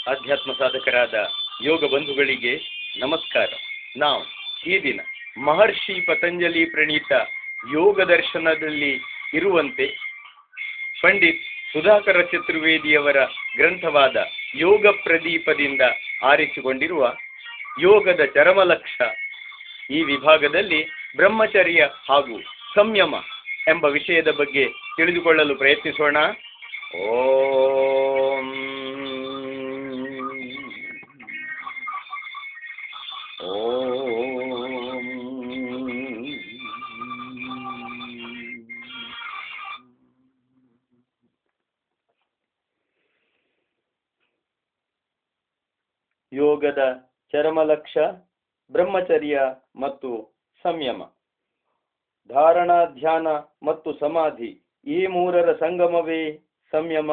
ಆಧ್ಯಾತ್ಮ ಸಾಧಕರಾದ ಯೋಗ ಬಂಧುಗಳಿಗೆ ನಮಸ್ಕಾರ. ನಾವು ಈ ದಿನ ಮಹರ್ಷಿ ಪತಂಜಲಿ ಪ್ರಣೀತ ಯೋಗ ದರ್ಶನದಲ್ಲಿ ಇರುವಂತೆ ಪಂಡಿತ್ ಸುಧಾಕರ ಚತುರ್ವೇದಿಯವರ ಗ್ರಂಥವಾದ ಯೋಗ ಪ್ರದೀಪದಿಂದ ಆರಿಸಿಕೊಂಡಿರುವ ಯೋಗದ ಚರಮಲಕ್ಷ್ಯ ಈ ವಿಭಾಗದಲ್ಲಿ ಬ್ರಹ್ಮಚರ್ಯ ಹಾಗೂ ಸಂಯಮ ಎಂಬ ವಿಷಯದ ಬಗ್ಗೆ ತಿಳಿದುಕೊಳ್ಳಲು ಪ್ರಯತ್ನಿಸೋಣ. ಓಂ ಓಂ ಯೋಗದ ಚರಮಲಕ್ಷ್ಯ ಬ್ರಹ್ಮಚರ್ಯ ಮತ್ತು ಸಂಯಮ. ಧಾರಣ, ಧ್ಯಾನ ಮತ್ತು ಸಮಾಧಿ ಈ ಮೂರರ ಸಂಗಮವೇ ಸಂಯಮ.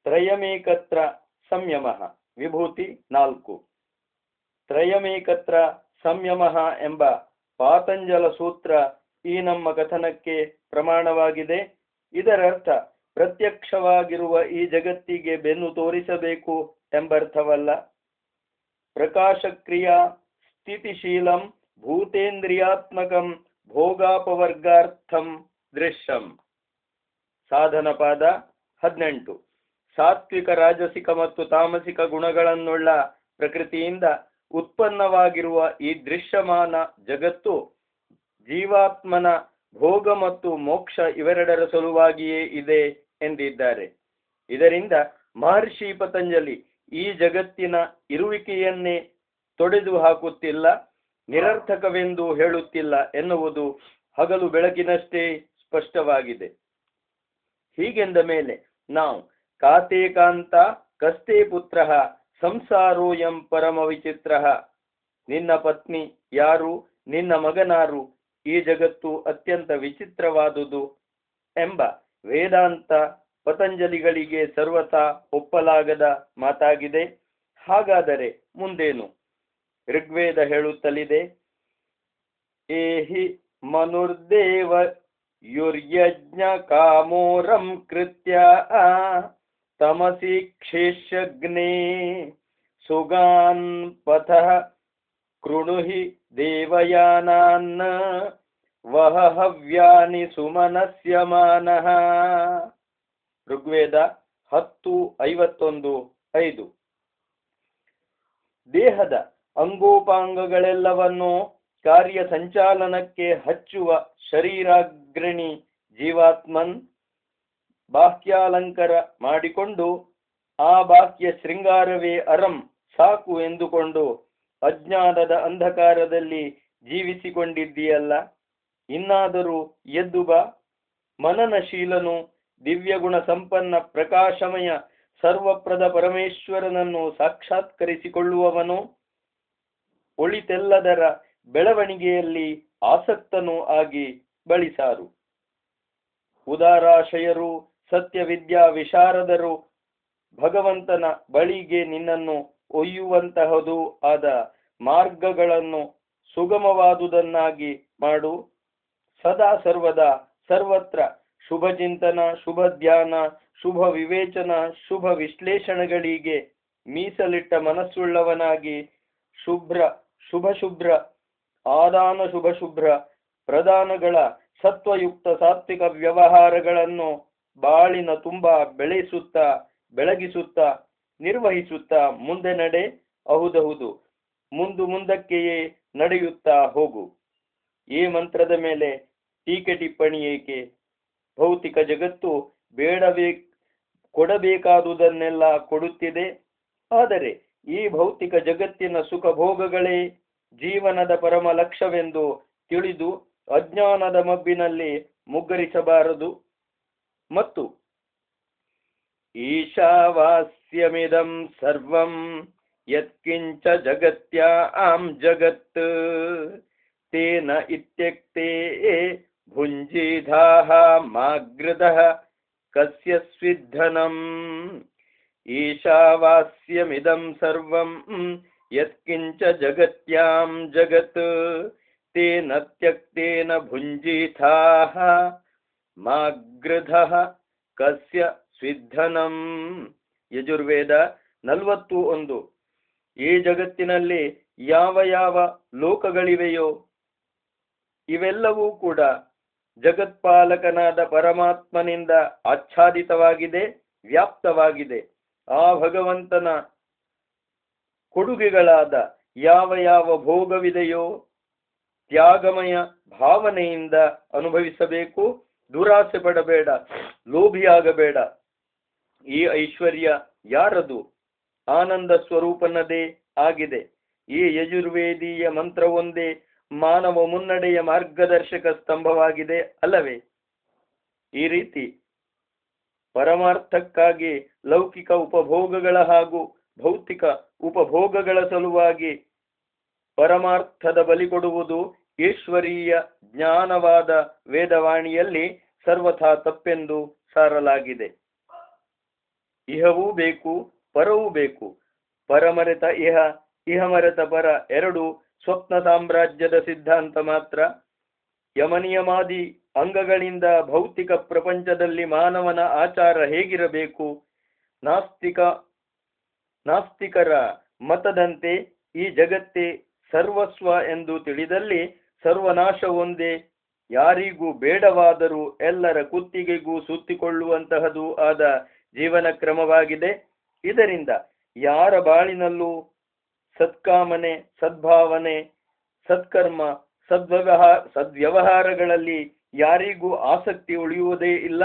ತ್ರಯಮೇಕತ್ರ ಸಂಯಮ. ವಿಭೂತಿ 4. ತ್ರಯಮೇಕತ್ರ ಸಂಯಮ ಎಂಬ ಪಾತಂಜಲ ಸೂತ್ರ ಈ ನಮ್ಮ ಕಥನಕ್ಕೆ ಪ್ರಮಾಣವಾಗಿದೆ. ಇದರರ್ಥ ಪ್ರತ್ಯಕ್ಷವಾಗಿರುವ ಈ ಜಗತ್ತಿಗೆ ಬೆನ್ನು ತೋರಿಸಬೇಕು ಎಂಬರ್ಥವಲ್ಲ. ಪ್ರಕಾಶಕ್ರಿಯಾ ಸ್ಥಿತಿಶೀಲಂ ಭೂತೇಂದ್ರಿಯಾತ್ಮಕಂ ಭೋಗಾಪವರ್ಗಾರ್ಥಂ ದೃಶ್ಯಂ. ಸಾಧನ ಪಾದ 18. ಸಾತ್ವಿಕ, ರಾಜಸಿಕ ಮತ್ತು ತಾಮಸಿಕ ಗುಣಗಳನ್ನುಳ್ಳ ಪ್ರಕೃತಿಯಿಂದ ಉತ್ಪನ್ನವಾಗಿರುವ ಈ ದೃಶ್ಯಮಾನ ಜಗತ್ತು ಜೀವಾತ್ಮನ ಭೋಗ ಮತ್ತು ಮೋಕ್ಷ ಇವೆರಡರ ಸಲುವಾಗಿಯೇ ಇದೆ ಎಂದಿದ್ದಾರೆ. ಇದರಿಂದ ಮಹರ್ಷಿ ಪತಂಜಲಿ ಈ ಜಗತ್ತಿನ ಇರುವಿಕೆಯನ್ನೇ ತೊಡೆದು ಹಾಕುತ್ತಿಲ್ಲ, ನಿರರ್ಥಕವೆಂದು ಹೇಳುತ್ತಿಲ್ಲ ಎನ್ನುವುದು ಹಗಲು ಬೆಳಕಿನಷ್ಟೇ ಸ್ಪಷ್ಟವಾಗಿದೆ. ಹೀಗೆಂದ ಮೇಲೆ ನಾವು ಕಾತೆ ಕಾಂತ ಕಸ್ತೆ ಪುತ್ರ ಸಂಸಾರೋಯಂ ಪರಮ ವಿಚಿತ್ರ. ನಿನ್ನ ಪತ್ನಿ ಯಾರು, ನಿನ್ನ ಮಗನಾರು, ಈ ಜಗತ್ತು ಅತ್ಯಂತ ವಿಚಿತ್ರವಾದುದು ಎಂಬ ವೇದಾಂತ ಪತಂಜಲಿಗಳಿಗೆ ಸರ್ವತಾ ಒಪ್ಪಲಾಗದ ಮಾತಾಗಿದೆ. ಹಾಗಾದರೆ ಮುಂದೇನು? ಋಗ್ವೇದ ಹೇಳುತ್ತಲಿದೆ, ಏಹಿ ಮನುರ್ದೇವ ಯುರ್ಯಜ್ಞ ಕಾಮೋರಂ ಕೃತ್ಯ ತಮಸಿ ಕ್ಷೇಷ್ಯಗ್ನೇ ಸುಗಾನ್ ಪಥಃ ಕೃಣುಹಿ ದೇವಯಾನಾನ್ ವಹ ಹವ್ಯಾನಿ ಸುಮನಸ್ಯ ಮಾನಃ. ಋಗ್ವೇದ 10:51-5. ದೇಹದ ಅಂಗೋಪಾಂಗಗಳೆಲ್ಲವನ್ನು ಕಾರ್ಯ ಸಂಚಾಲನಕ್ಕೆ ಹಚ್ಚುವ ಶರೀರಾಗ್ರಣಿ ಜೀವಾತ್ಮನ್ ಬಾಹ್ಯಾಲಂಕಾರ ಮಾಡಿಕೊಂಡು ಆ ಬಾಹ್ಯ ಶೃಂಗಾರವೇ ಅರಂ ಸಾಕು ಎಂದುಕೊಂಡು ಅಜ್ಞಾನದ ಅಂಧಕಾರದಲ್ಲಿ ಜೀವಿಸಿಕೊಂಡಿದ್ದೀಯಲ್ಲ. ಇನ್ನಾದರೂ ಎದ್ದು ಬಾ. ಮನನಶೀಲನು, ದಿವ್ಯಗುಣ ಸಂಪನ್ನ, ಪ್ರಕಾಶಮಯ, ಸರ್ವಪ್ರದ ಪರಮೇಶ್ವರನನ್ನು ಸಾಕ್ಷಾತ್ಕರಿಸಿಕೊಳ್ಳುವವನು, ಒಳಿತೆಲ್ಲದರ ಬೆಳವಣಿಗೆಯಲ್ಲಿ ಆಸಕ್ತನೂ ಆಗಿ ಬಳಿಸಾರು. ಉದಾರಾಶಯರು, ಸತ್ಯವಿದ್ಯಾ ವಿಶಾರದರು ಭಗವಂತನ ಬಳಿಗೆ ನಿನ್ನನ್ನು ಒಯ್ಯುವಂತಹದು ಆದ ಮಾರ್ಗಗಳನ್ನು ಸುಗಮವಾದುದನ್ನಾಗಿ ಮಾಡು. ಸದಾ ಸರ್ವದಾ ಸರ್ವತ್ರ ಶುಭ ಚಿಂತನ, ಶುಭ ಧ್ಯಾನ, ಶುಭ ವಿವೇಚನ, ಶುಭ ವಿಶ್ಲೇಷಣೆಗಳಿಗೆ ಮೀಸಲಿಟ್ಟ ಮನಸ್ಸುಳ್ಳವನಾಗಿ ಶುಭ್ರ ಆದಾನ ಶುಭ ಪ್ರದಾನಗಳ ಸತ್ವಯುಕ್ತ ಸಾತ್ವಿಕ ವ್ಯವಹಾರಗಳನ್ನು ಬಾಳಿನ ತುಂಬಾ ಬೆಳಗಿಸುತ್ತಾ ನಿರ್ವಹಿಸುತ್ತಾ ಮುಂದೆ ನಡೆ. ಹೌದೌದು, ಮುಂದಕ್ಕೆಯೇ ನಡೆಯುತ್ತಾ ಹೋಗು. ಈ ಮಂತ್ರದ ಮೇಲೆ ಟೀಕೆ ಟಿಪ್ಪಣಿ ಏಕೆ? ಭೌತಿಕ ಜಗತ್ತು ಕೊಡಬೇಕಾದುದನ್ನೆಲ್ಲ ಕೊಡುತ್ತಿದೆ. ಆದರೆ ಈ ಭೌತಿಕ ಜಗತ್ತಿನ ಸುಖ ಭೋಗಗಳೇ ಜೀವನದ ಪರಮ ಲಕ್ಷ್ಯವೆಂದು ತಿಳಿದು ಅಜ್ಞಾನದ ಮಬ್ಬಿನಲ್ಲಿ ಮುಗ್ಗರಿಸಬಾರದು. ಮತ್ತು ಈಶಾವಾಸ್ಯಮಿದಂ ಸರ್ವಂ ಯತ್ಕಿಂಚ ಜಗತ್ಯಾಂ ಜಗತ್ ತೇನ ಇತ್ಯಕ್ತೆ ಭುಂಜಿಧಾಃ ಮಾಗೃಧಃ ಕಸ್ಯ ಸ್ವಿಧನಂ. ಈಶಾವಾಸ್ಯಮಿದಂ ಸರ್ವಂ ಯತ್ಕಿಂಚ ಜಗತ್ಯಾಂ ಜಗತ್ ತೇನ ತ್ಯಕ್ತೇನ ಭುಂಜಿಧಾಃ ಮಾಗೃಧಃ ಕಸ್ಯ ಸ್ವಿಧನಂ. ಯಜುರ್ವೇದ 41. ಈ ಜಗತ್ತಿನಲ್ಲಿ ಯಾವ ಯಾವ ಲೋಕಗಳಿವೆಯೋ ಇವೆಲ್ಲವೂ ಕೂಡ ಜಗತ್ಪಾಲಕನಾದ ಪರಮಾತ್ಮನಿಂದ ಆಚ್ಛಾದಿತವಾಗಿದೆ, ವ್ಯಾಪ್ತವಾಗಿದೆ. ಆ ಭಗವಂತನ ಕೊಡುಗೆಗಳಾದ ಯಾವ ಯಾವ ಭೋಗವಿದೆಯೋ ತ್ಯಾಗಮಯ ಭಾವನೆಯಿಂದ ಅನುಭವಿಸಬೇಕು. ದುರಾಸೆ ಪಡಬೇಡ, ಲೋಭಿಯಾಗಬೇಡ. ಈ ಐಶ್ವರ್ಯ ಯಾರದು? ಆನಂದ ಸ್ವರೂಪನದೇ ಆಗಿದೆ. ಈ ಯಜುರ್ವೇದೀಯ ಮಂತ್ರವೊಂದೇ ಮಾನವ ಮುನ್ನಡೆಯ ಮಾರ್ಗದರ್ಶಕ ಸ್ತಂಭವಾಗಿದೆ ಅಲ್ಲವೇ? ಈ ರೀತಿ ಪರಮಾರ್ಥಕ್ಕಾಗಿ ಲೌಕಿಕ ಉಪಭೋಗಗಳ ಹಾಗೂ ಭೌತಿಕ ಉಪಭೋಗಗಳ ಸಲುವಾಗಿ ಪರಮಾರ್ಥದ ಬಲಿ ಕೊಡುವುದು ಈಶ್ವರೀಯ ಜ್ಞಾನವಾದ ವೇದವಾಣಿಯಲ್ಲಿ ಸರ್ವಥಾ ತಪ್ಪೆಂದು ಸಾರಲಾಗಿದೆ. ಇಹವೂ ಬೇಕು, ಪರವೂ ಬೇಕು. ಪರಮರೆತ ಇಹ, ಇಹ ಮರೆತ ಪರ ಎರಡು ಸ್ವಪ್ನ ಸಾಮ್ರಾಜ್ಯದ ಸಿದ್ಧಾಂತ ಮಾತ್ರ. ಯಮನಿಯಮಾದಿ ಅಂಗಗಳಿಂದ ಭೌತಿಕ ಪ್ರಪಂಚದಲ್ಲಿ ಮಾನವನ ಆಚಾರ ಹೇಗಿರಬೇಕು? ನಾಸ್ತಿಕರ ಮತದಂತೆ ಈ ಜಗತ್ತೇ ಸರ್ವಸ್ವ ಎಂದು ತಿಳಿದಲ್ಲಿ ಸರ್ವನಾಶ ಒಂದೇ ಯಾರಿಗೂ ಬೇಡವಾದರೂ ಎಲ್ಲರ ಕುತ್ತಿಗೆಗೂ ಸುತ್ತಿಕೊಳ್ಳುವಂತಹದು ಆದ ಜೀವನ ಕ್ರಮವಾಗಿದೆ. ಇದರಿಂದ ಯಾರ ಬಾಳಿನಲ್ಲೂ ಸತ್ಕಾಮನೆ, ಸದ್ಭಾವನೆ, ಸತ್ಕರ್ಮ, ಸದ್ವ್ಯವಹಾರಗಳಲ್ಲಿ ಯಾರಿಗೂ ಆಸಕ್ತಿ ಉಳಿಯುವುದೇ ಇಲ್ಲ.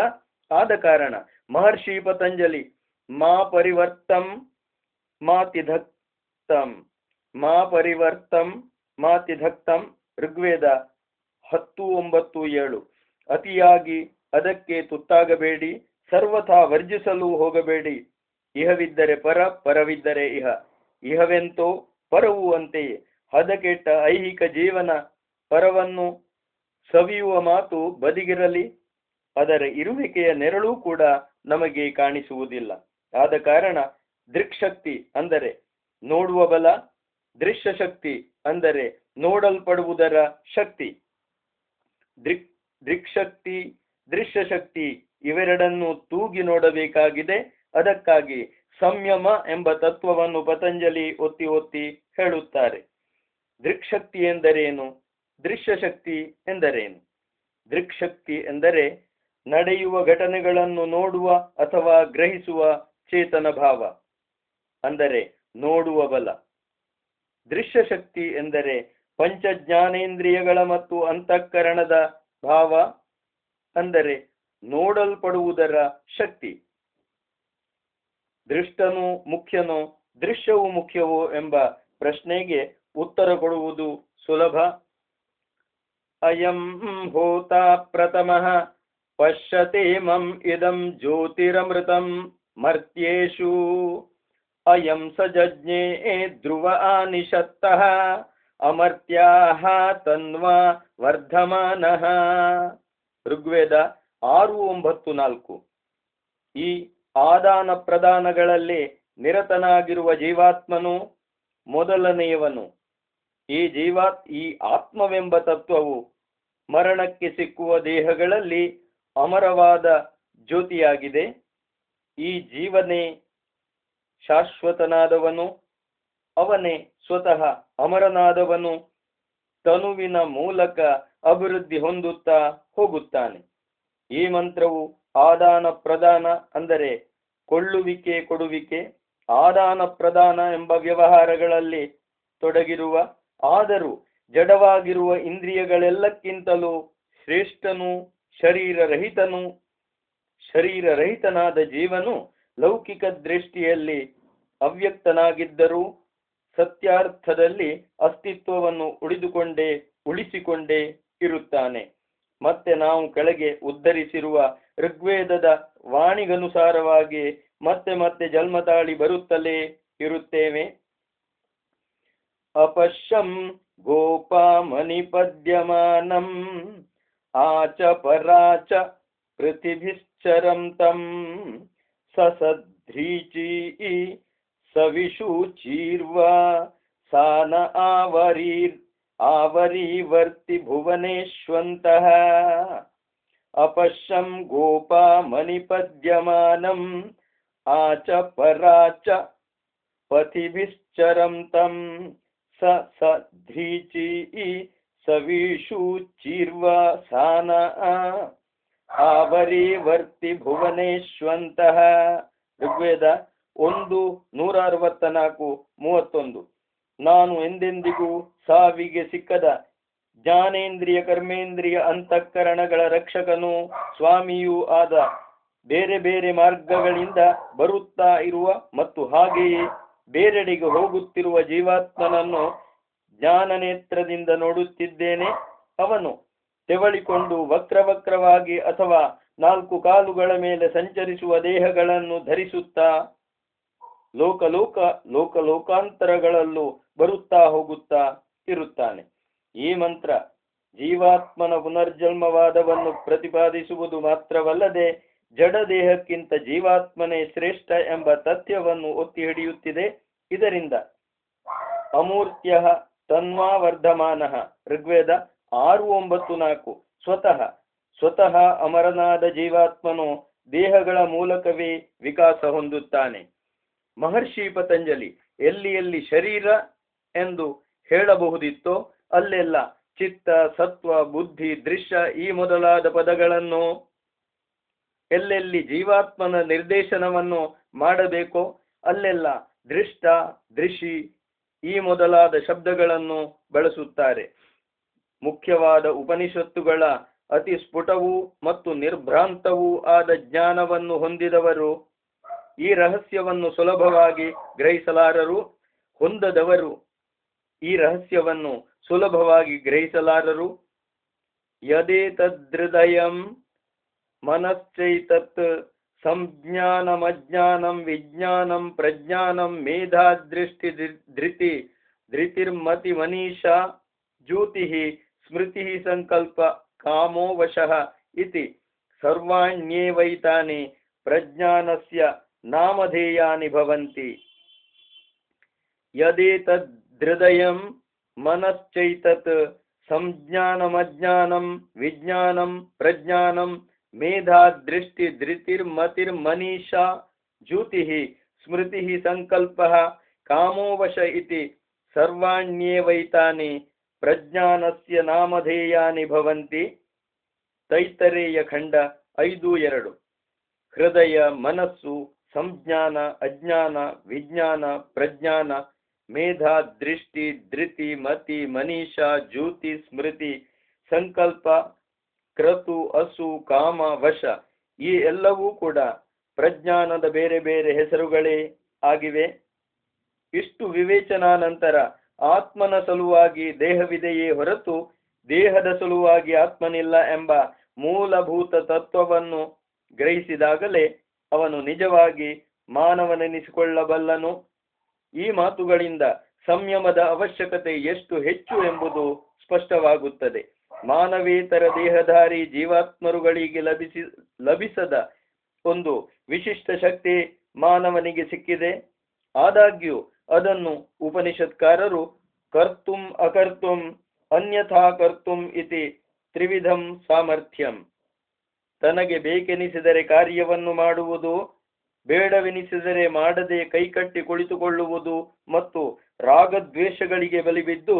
ಆದ ಕಾರಣ ಮಹರ್ಷಿ ಪತಂಜಲಿ ಮಾ ಪರಿವರ್ತಂ ಮಾತಿಧಕ್ತಂ ಋಗ್ವೇದ 10:9-7 ಅತಿಯಾಗಿ ಅದಕ್ಕೆ ತುತ್ತಾಗಬೇಡಿ, ಸರ್ವಥಾ ವರ್ಜಿಸಲು ಹೋಗಬೇಡಿ. ಇಹವಿದ್ದರೆ ಪರ, ಪರವಿದ್ದರೆ ಇಹ. ಇಹವೆಂತೋ ಪರವೂ ಅಂತೆಯೇ. ಹದಕೆಟ್ಟ ಐಹಿಕ ಜೀವನ ಪರವನ್ನು ಸವಿಯುವ ಮಾತು ಬದಿಗಿರಲಿ, ಅದರ ಇರುವಿಕೆಯ ನೆರಳೂ ಕೂಡ ನಮಗೆ ಕಾಣಿಸುವುದಿಲ್ಲ. ಆದ ಕಾರಣ ದೃಕ್ಶಕ್ತಿ ಅಂದರೆ ನೋಡುವ ಬಲ, ದೃಶ್ಯಶಕ್ತಿ ಅಂದರೆ ನೋಡಲ್ಪಡುವುದರ ಶಕ್ತಿ. ದೃಕ್ಶಕ್ತಿ, ದೃಶ್ಯಶಕ್ತಿ ಇವೆರಡನ್ನು ತೂಗಿ ನೋಡಬೇಕಾಗಿದೆ. ಅದಕ್ಕಾಗಿ ಸಂಯಮ ಎಂಬ ತತ್ವವನ್ನು ಪತಂಜಲಿ ಒತ್ತಿ ಒತ್ತಿ ಹೇಳುತ್ತಾರೆ. ದೃಕ್ಶಕ್ತಿ ಎಂದರೇನು? ದೃಶ್ಯಶಕ್ತಿ ಎಂದರೇನು? ದೃಕ್ಶಕ್ತಿ ಎಂದರೆ ನಡೆಯುವ ಘಟನೆಗಳನ್ನು ನೋಡುವ ಅಥವಾ ಗ್ರಹಿಸುವ ಚೇತನ ಭಾವ, ಅಂದರೆ ನೋಡುವ ಬಲ. ದೃಶ್ಯಶಕ್ತಿ ಎಂದರೆ ಪಂಚಜ್ಞಾನೇಂದ್ರಿಯಗಳ ಮತ್ತು ಅಂತಃಕರಣದ ಭಾವ, ಅಂದರೆ ನೋಡಲ್ಪಡುವುದರ ಶಕ್ತಿ. ದೃಷ್ಟನು ಮುಖ್ಯನೋ ದೃಶ್ಯವು ಮುಖ್ಯವೋ ಎಂಬ ಪ್ರಶ್ನೆಗೆ ಉತ್ತರ ಕೊಡುವುದು ಸುಲಭ. ಅಯಂ ಹೋತಾ ಪ್ರಥಮಃ ಪಶ್ಯತೆ ಮಂ ಇದಂ ಜ್ಯೋತಿರಮೃತಂ ಮರ್ತ್ಯೇಷು ಅಯಂ ಸಜಜ್ಞೇ ಧ್ರುವ ಆನಿಷತ್ತಃ ಅಮರ್ತ್ಯಾಹ ತನ್ವಾ ವರ್ಧಮಾನಃ. ಋಗ್ವೇದ 6:9-4. ಈ ಆದಾನ ಪ್ರದಾನಗಳಲ್ಲಿ ನಿರತನಾಗಿರುವ ಜೀವಾತ್ಮನು ಮೊದಲನೆಯವನು. ಈ ಆತ್ಮವೆಂಬ ತತ್ವವು ಮರಣಕ್ಕೆ ಸಿಕ್ಕುವ ದೇಹಗಳಲ್ಲಿ ಅಮರವಾದ ಜ್ಯೋತಿಯಾಗಿದೆ. ಈ ಜೀವನೇ ಶಾಶ್ವತನಾದವನು, ಅವನೇ ಸ್ವತಃ ಅಮರನಾದವನು. ತನುವಿನ ಮೂಲಕ ಅಭಿವೃದ್ಧಿ ಹೊಂದುತ್ತಾ ಹೋಗುತ್ತಾನೆ. ಈ ಮಂತ್ರವು ಆದಾನ ಪ್ರದಾನ ಅಂದರೆ ಕೊಳ್ಳುವಿಕೆ ಕೊಡುವಿಕೆ, ಆದಾನ ಪ್ರದಾನ ಎಂಬ ವ್ಯವಹಾರಗಳಲ್ಲಿ ತೊಡಗಿರುವ, ಆದರೂ ಜಡವಾಗಿರುವ ಇಂದ್ರಿಯಗಳೆಲ್ಲಕ್ಕಿಂತಲೂ ಶ್ರೇಷ್ಠನೂ ಶರೀರರಹಿತನಾದ ಜೀವನು ಲೌಕಿಕ ದೃಷ್ಟಿಯಲ್ಲಿ ಅವ್ಯಕ್ತನಾಗಿದ್ದರೂ ಸತ್ಯಾರ್ಥದಲ್ಲಿ ಅಸ್ತಿತ್ವವನ್ನು ಉಳಿಸಿಕೊಂಡೇ ಇರುತ್ತಾನೆ. ಮತ್ತೆ ನಾವು ಕೆಳಗೆ ಉದ್ಧರಿಸಿರುವ ಋಗ್ವೇದದ ವಾಣಿಗನುಸಾರವಾಗಿ ಮತ್ತೆ ಮತ್ತೆ ಜನ್ಮ ತಾಳಿ ಬರುತ್ತಲೇ ಇರುತ್ತೇವೆ. ಅಪಶ್ಯಂ ಗೋಪಾಮನಿಪದ್ಯಮಾನಂ ಆಚ ಪರಾಚ ಪೃಥಿಭಿಶ್ಚರಂ ತಂ ಸಸಧ್ರೀಚಿ ಸವಿಶೂಚೀರ್ವಾ ಸಾನ ಆವರೀವರ್ತಿ ಭುವನೇಶ್ವಂತಃ. ಅಪಶ್ಯಂ ಗೋಪಾಮನಿಪದ್ಯಮಾನಂ ಆಚ ಪರಾಚ ಪಥಿಭಿಶ್ಚರಂ ತಂ ಸ ಸ ಧೀಚಿ ಸವಿಷೂಚಿರ್ವ ಸಾನ ಆವರಿವರ್ತಿ ಭುವನೇಶ್ವಂತಹ. ಋಗ್ವೇದ 1:164-31. ನಾನು ಎಂದೆಂದಿಗೂ ಸಾವಿಗೆ ಸಿಕ್ಕದ ಜ್ಞಾನೇಂದ್ರಿಯ ಕರ್ಮೇಂದ್ರಿಯ ಅಂತಃಕರಣಗಳ ರಕ್ಷಕನೂ ಸ್ವಾಮಿಯೂ ಆದ, ಬೇರೆ ಬೇರೆ ಮಾರ್ಗಗಳಿಂದ ಬರುತ್ತಾ ಇರುವ ಮತ್ತು ಹಾಗೆಯೇ ಬೇರೆಡೆಗೆ ಹೋಗುತ್ತಿರುವ ಜೀವಾತ್ಮನನ್ನು ಜ್ಞಾನನೇತ್ರದಿಂದ ನೋಡುತ್ತಿದ್ದೇನೆ. ಅವನು ತೆವಳಿಕೊಂಡು ವಕ್ರವಕ್ರವಾಗಿ ಅಥವಾ 4 ಕಾಲುಗಳ ಮೇಲೆ ಸಂಚರಿಸುವ ದೇಹಗಳನ್ನು ಧರಿಸುತ್ತಾ ಲೋಕಾಂತರಗಳಲ್ಲೂ ಬರುತ್ತಾ ಹೋಗುತ್ತಾ ಇರುತ್ತಾನೆ. ಈ ಮಂತ್ರ ಜೀವಾತ್ಮನ ಪುನರ್ಜನ್ಮವಾದವನ್ನು ಪ್ರತಿಪಾದಿಸುವುದು ಮಾತ್ರವಲ್ಲದೆ ಜಡ ದೇಹಕ್ಕಿಂತ ಜೀವಾತ್ಮನೇ ಶ್ರೇಷ್ಠ ಎಂಬ ತಥ್ಯವನ್ನು ಒತ್ತಿ ಹಿಡಿಯುತ್ತಿದೆ. ಇದರಿಂದ ಅಮೂರ್ತ್ಯ ತನ್ವಾ ವರ್ಧಮಾನಃ. ಋಗ್ವೇದ 6:9-4. ಸ್ವತಃ ಅಮರನಾದ ಜೀವಾತ್ಮನು ದೇಹಗಳ ಮೂಲಕವೇ ವಿಕಾಸ ಹೊಂದುತ್ತಾನೆ. ಮಹರ್ಷಿ ಪತಂಜಲಿ ಎಲ್ಲಿ ಎಲ್ಲಿ ಶರೀರ ಎಂದು ಹೇಳಬಹುದಿತ್ತೋ ಅಲ್ಲೆಲ್ಲ ಚಿತ್ತ, ಸತ್ವ, ಬುದ್ಧಿ, ದೃಶ್ಯ ಈ ಮೊದಲಾದ ಪದಗಳನ್ನು, ಎಲ್ಲೆಲ್ಲಿ ಜೀವಾತ್ಮನ ನಿರ್ದೇಶನವನ್ನು ಮಾಡಬೇಕೋ ಅಲ್ಲೆಲ್ಲ ದೃಷ್ಟ, ದೃಶಿ ಈ ಮೊದಲಾದ ಶಬ್ದಗಳನ್ನು ಬಳಸುತ್ತಾರೆ. ಮುಖ್ಯವಾದ ಉಪನಿಷತ್ತುಗಳ ಅತಿ ಸ್ಫುಟವೂ ಮತ್ತು ನಿರ್ಭ್ರಾಂತವೂ ಆದ ಜ್ಞಾನವನ್ನು ಹೊಂದಿದವರು ಈ ರಹಸ್ಯವನ್ನು ಸುಲಭವಾಗಿ ಗ್ರಹಿಸಲಾರರು. ಹೊಂದದವರು ಈ ರಹಸ್ಯವನ್ನು ಸುಲಭವಾಗಿ ಗ್ರಹಿಸಲಾರರು. ಯದೇತದೃದಯಂ ಮನಶ್ಚೈತತ್ ಸಂಜ್ಞಾನಮಜ್ಞಾನಂ ವಿಜ್ಞಾನಂ ಪ್ರಜ್ಞಾನಂ ಮೇಧಾ ದೃಷ್ಟಿ ಧೃತಿರ್ಮತಿ ಮನೀಷಾ ಜ್ಯೋತಿ ಸ್ಮೃತಿ ಸಂಕಲ್ಪ ಕಾಮೋ ವಶಃ ಇತಿ ಸರ್ವಾಣ್ಯೇವೈತಾನಿ ಪ್ರಜ್ಞಾನಸ್ಯ ನಾಮಧೇಯಾನಿ ಭವಂತಿ. ಯದೇತದೃದಯಂ ಮನಶ್ಚೈತತ್ ಸಂಜ್ಞಾನಮಜ್ಞಾನಂ ವಿಜ್ಞಾನಂ ಪ್ರಜ್ಞಾನಂ ಮೇಧಾ ದೃಷ್ಟಿ ಧೃತಿರ್ಮತಿರ್ಮನೀಷಾ ಜ್ಯೋತಿ ಸ್ಮೃತಿ ಸಂಕಲ್ಪ ಕಾಮೋ ವಶ ಇತಿ ಸರ್ವಾಣ್ಯೇವೈತಾನಿ ಪ್ರಜ್ಞಾನಸ್ಯ ನಾಮಧೇಯಾನಿ ಭವಂತಿ. ತೈತರೇಯ ಖಂಡ 5:2. ಹೃದಯ, ಮನಸ್ಸು, ಸಂಜ್ಞಾನ, ಅಜ್ಞಾನ, ವಿಜ್ಞಾನ, ಪ್ರಜ್ಞಾನ, ಮೇಧಾ, ದೃಷ್ಟಿ, ಧೃತಿ, ಮತಿ, ಮನೀಷಾ, ಜ್ಯೋತಿ, ಸ್ಮೃತಿ, ಸಂಕಲ್ಪ, ಕ್ರತು, ಅಸು, ಕಾಮ, ವಶ ಈ ಎಲ್ಲವೂ ಕೂಡ ಪ್ರಜ್ಞಾನದ ಬೇರೆ ಬೇರೆ ಹೆಸರುಗಳೇ ಆಗಿವೆ. ಇಷ್ಟು ವಿವೇಚನಾನಂತರ ಆತ್ಮನ ಸಲುವಾಗಿ ದೇಹವಿದೆಯೇ ಹೊರತು ದೇಹದ ಸಲುವಾಗಿ ಆತ್ಮನಿಲ್ಲ ಎಂಬ ಮೂಲಭೂತ ತತ್ವವನ್ನು ಗ್ರಹಿಸಿದಾಗಲೇ ಅವನು ನಿಜವಾಗಿ ಮಾನವನೆನಿಸಿಕೊಳ್ಳಬಲ್ಲನು. ಈ ಮಾತುಗಳಿಂದ ಸಂಯಮದ ಅವಶ್ಯಕತೆ ಎಷ್ಟು ಹೆಚ್ಚು ಎಂಬುದು ಸ್ಪಷ್ಟವಾಗುತ್ತದೆ. ಮಾನವೇತರ ದೇಹಧಾರಿ ಜೀವಾತ್ಮರುಗಳಿಗೆ ಲಭಿಸದ ಒಂದು ವಿಶಿಷ್ಟ ಶಕ್ತಿ ಮಾನವನಿಗೆ ಸಿಕ್ಕಿದೆ. ಆದಾಗ್ಯೂ ಅದನ್ನು ಉಪನಿಷತ್ಕಾರರು ಕರ್ತುಂ ಅಕರ್ತುಂ ಅನ್ಯಥಾ ಕರ್ತುಂ ಇತಿ ತ್ರಿವಿಧಂ ಸಾಮರ್ಥ್ಯಂ, ತನಗೆ ಬೇಕೆನಿಸಿದರೆ ಕಾರ್ಯವನ್ನು ಮಾಡುವುದು, ಬೇಡವೆನಿಸಿದರೆ ಮಾಡದೆ ಕೈಕಟ್ಟಿ ಕುಳಿತುಕೊಳ್ಳುವುದು ಮತ್ತು ರಾಗದ್ವೇಷಗಳಿಗೆ ಬಲಿಬಿದ್ದು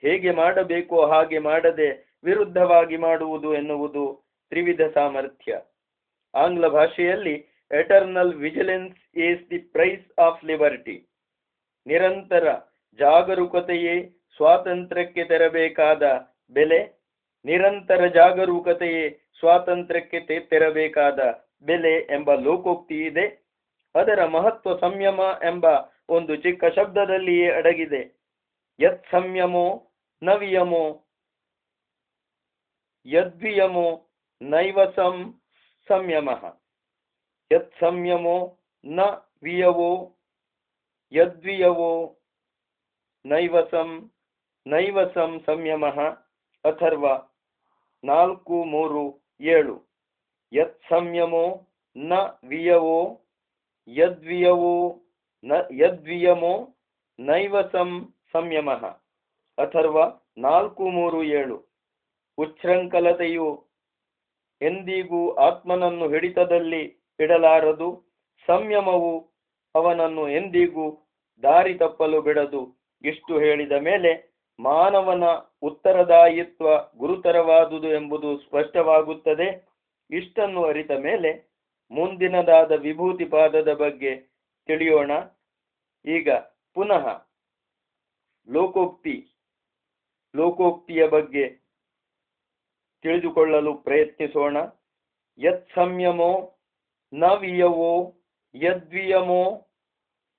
ಹೇಗೆ ಮಾಡಬೇಕೋ ಹಾಗೆ ಮಾಡದೆ ವಿರುದ್ಧವಾಗಿ ಮಾಡುವುದು ಎನ್ನುವುದು ತ್ರಿವಿಧ ಸಾಮರ್ಥ್ಯ. ಆಂಗ್ಲ ಭಾಷೆಯಲ್ಲಿ eternal vigilance is the price of liberty. ನಿರಂತರ ಜಾಗರೂಕತೆಯೇ ಸ್ವಾತಂತ್ರ್ಯಕ್ಕೆ ತೆರಬೇಕಾದ ಬೆಲೆ. ನಿರಂತರ ಜಾಗರೂಕತೆಯೇ ಸ್ವಾತಂತ್ರ್ಯಕ್ಕೆ ತೆರಬೇಕಾದ ಬೆಲೆ ಎಂಬ ಲೋಕೋಕ್ತಿ ಇದೆ. ಅದರ ಮಹತ್ವ ಸಂಯಮ ಎಂಬ ಒಂದು ಚಿಕ್ಕ ಶಬ್ದದಲ್ಲಿಯೇ ಅಡಗಿದೆ. ಯತ್ ಸಂಯಮೋ ನ ವಿಯಮೋ ಯದ್ವಿಯಮೋ ನೈವ ಸಂಯಮಃ. ಯತ್ ಸಂಯಮೋ ನ ವಿಯವೋ ಯದ್ವಿಯವೋ ನೈವ ಸಂಯಮಃ. ಅಥರ್ವ 4:3-7. ಯತ್ ಸಂಯಮೋ ನ ವಿಯವೋ ಯದ್ವಿಯಮೋ ನೈವ ಸಂಯಮಃ. ಅಥರ್ವ 4:3-7. ಉಚ್ಛೃಂಖಲತೆಯು ಎಂದಿಗೂ ಆತ್ಮನನ್ನು ಹಿಡಿತದಲ್ಲಿ ಇಡಲಾರದು. ಸಂಯಮವು ಅವನನ್ನು ಎಂದಿಗೂ ದಾರಿ ತಪ್ಪಲು ಬಿಡದು. ಇಷ್ಟು ಹೇಳಿದ ಮೇಲೆ ಮಾನವನ ಉತ್ತರದಾಯಿತ್ವ ಗುರುತರವಾದುದು ಎಂಬುದು ಸ್ಪಷ್ಟವಾಗುತ್ತದೆ. ಇಷ್ಟನ್ನು ಅರಿತ ಮೇಲೆ ಮುಂದಿನದಾದ ವಿಭೂತಿ ಪಾದದ ಬಗ್ಗೆ ತಿಳಿಯೋಣ. ಈಗ ಪುನಃ ಲೋಕೋಕ್ತಿಯ ಬಗ್ಗೆ ತಿಳಿದುಕೊಳ್ಳಲು ಪ್ರಯತ್ನಿಸೋಣ. ಯತ್ ಸಂಯಮೋ ನ ವಿಯವೋ ಯದ್ವಿಯಮೋ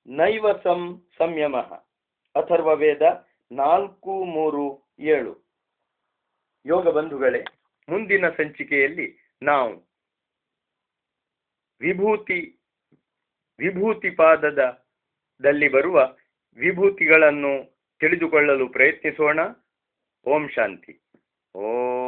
ನೈವ ಸಂಯಮ. ಅಥರ್ವವೇದ 4:3-7. ಯೋಗ ಬಂಧುಗಳೇ, ಮುಂದಿನ ಸಂಚಿಕೆಯಲ್ಲಿ ನಾವು ವಿಭೂತಿ ಪಾದದಲ್ಲಿ ಬರುವ ವಿಭೂತಿಗಳನ್ನು ತಿಳಿದುಕೊಳ್ಳಲು ಪ್ರಯತ್ನಿಸೋಣ. ಓಂ ಶಾಂತಿ. ಓಂ.